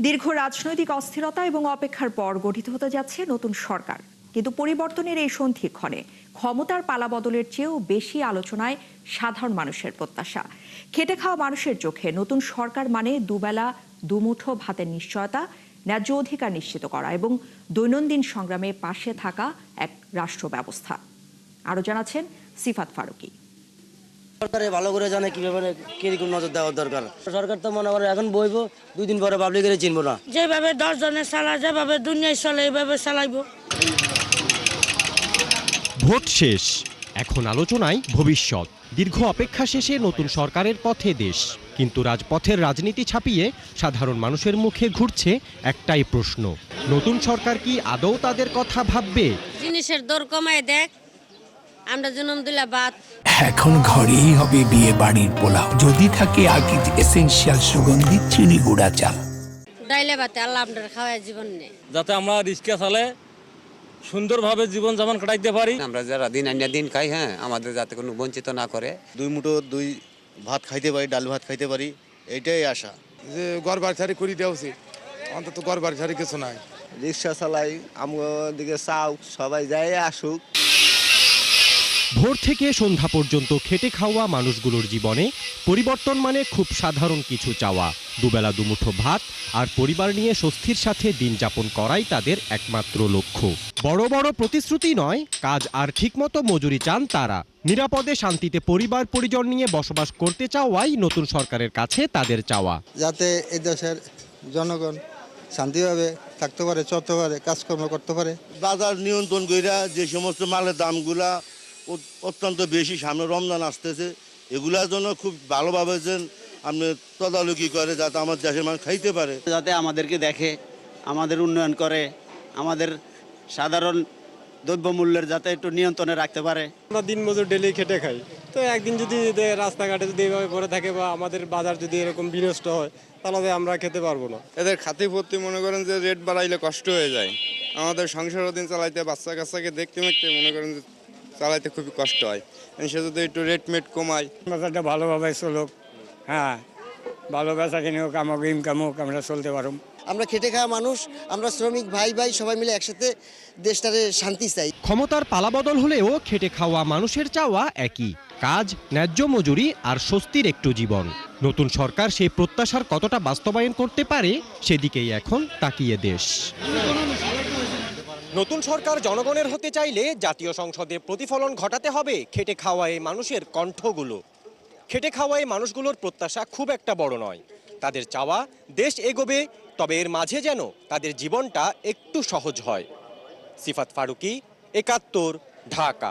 দীর্ঘ রাজনৈতিক অস্থিরতা এবং অপেক্ষার পর গঠিত হতে যাচ্ছে নতুন সরকার। কিন্তু পরিবর্তনের এই সন্ধিক্ষণে ক্ষমতার পালাবদলের চেয়েও বেশি আলোচনায় সাধারণ মানুষের প্রত্যাশা। খেটে খাওয়া মানুষের চোখে নতুন সরকার মানে দুবেলা দুমুঠো ভাতের নিশ্চয়তা, ন্যায্য অধিকার নিশ্চিত করা এবং দৈনন্দিন সংগ্রামে পাশে থাকা এক রাষ্ট্র ব্যবস্থা। আরো জানাচ্ছেন সিফাত ফারুকী। সরকারে ভালো করে জানে কিভাবে কিরকম নজর দেওয়ার দরকার। সরকার তো মনে করে এখন বইবো, 2 দিন পরে পাবলিকের চিনবো না। যেভাবে 10 জনের চালা, যেভাবে দুনিয়ায় চলে এইভাবে চালাইবো। ভোট শেষ, এখন আলোচনায় ভবিষ্যৎ। দীর্ঘ অপেক্ষা শেষে নতুন সরকারের পথে দেশ, কিন্তু রাজপথের রাজনীতি ছাপিয়ে সাধারণ মানুষের মুখে ঘুরছে একটাই প্রশ্ন, নতুন সরকার কি আদৌ তাদের কথা ভাববে? জিনিসের দর কমায় দেখ, আমরা জন্ম দিলা বাদ। এখন ঘরেই হবে বিয়ে বাড়ির পোলাও, যদি থাকে আকিজ এসেনশিয়াল সুগন্ধি চিনি গুঁড়া চাল। ডাইলে ভাতে আল্লাহ আপনার খাওয়ায় জীবন নেই, যাতে আমরা রিস্কে চালে সুন্দরভাবে জীবন যাপন কাটাইতে পারি। আমরা যারা দিন আনিয়া দিন খাই, হ্যাঁ, আমাদের যাতে কোনো বঞ্চিত না করে। 2 মুঠো 2 ভাত খাইতে পারি, ডাল ভাত খাইতে পারি, এইটাই আশা। যে ঘর বাড়ি ছাড়ি করে দেওয়া উচিত, অন্তত ঘর বাড়ি ছাড়ি কিছু নাই। রিক্সা চালাই, আমার দিকে চাও, সবাই যায় আসুক। ভোর থেকে সন্ধ্যা পর্যন্ত খেটে খাওয়া মানুষগুলোর জীবনে পরিবর্তন মানে খুব সাধারণ কিছু চাওয়া, দুবেলা দুমুঠো ভাত আর পরিবার নিয়ে স্বস্তির সাথে দিন যাপন করাই তাদের একমাত্র লক্ষ্য। বড় বড় প্রতিশ্রুতি নয়, কাজ আর ঠিকমতো মজুরি চান তারা। নিরাপদে শান্তিতে পরিবার পরিজন নিয়ে বসবাস করতে চাওয়াই নতুন সরকারের কাছে তাদের চাওয়া। যাতে এই দেশের জনগণ শান্তিভাবে থাকতে পারে, চলতে পারে, কাজকর্ম করতে পারে। বাজার নিয়ন্ত্রণ কইরা যে সমস্ত মালের দামগুলা অত্যন্ত বেশি, সামনে রমজান আসতেছে, এগুলার জন্য খুব ভালোভাবে যেন আপনি তদারকি করে, যাতে আমার দেশের মানুষ খাইতে পারে, যাতে আমাদেরকে দেখে, আমাদের উন্নয়ন করে, আমাদের সাধারণ দ্রব্যমূল্যের যাতে একটু নিয়ন্ত্রণে রাখতে পারে। আমরা দিন মজুর ডেলি খেটে খাই, তো একদিন যদি রাস্তাঘাটে যদি এভাবে পড়ে থাকে বা আমাদের বাজার যদি এরকম বিনষ্ট হয়, তাহলে আমরা খেতে পারবো না। এদের খাতিপত্তি মনে করেন যে রেট বাড়াইলে কষ্ট হয়ে যায়, আমাদের সংসার দিন চালাইতে, বাচ্চা কাচ্চাকে দেখতে মনে করেন যে চালাইতে খুবই কষ্ট হয়। সে যদি একটু রেট মেট কমায়, বাজারটা ভালোভাবে চলুক, হ্যাঁ, ভালো বেচা কিনে হোক, আমাকে ইনকাম হোক, আমরা চলতে পারব। আমরা খেটে খাওয়া মানুষ, আমরা শ্রমিক ভাই ভাই সবাই মিলে একসাথে দেশটারে শান্তি চাই। ক্ষমতার পালাবদল হলেও খেটে খাওয়া মানুষের চাওয়া একই, কাজ, ন্যায্য মজুরি আর স্বস্তির একটু জীবন। নতুন সরকার সেই প্রত্যাশার কতটা বাস্তবায়ন করতে পারে, সেদিকেই এখন তাকিয়ে দেশ। নতুন সরকার জনগণের হতে চাইলে জাতীয় সংসদে প্রতিফলন ঘটাতে হবে খেটে খাওয়া এই মানুষের কণ্ঠগুলো। খেটে খাওয়া এই মানুষগুলোর প্রত্যাশা খুব একটা বড় নয়, তাদের চাওয়া দেশ এগোবে, তবে এর মাঝে যেন তাদের জীবনটা একটু সহজ হয়। সিফাত ফারুকী, ৭১, ঢাকা।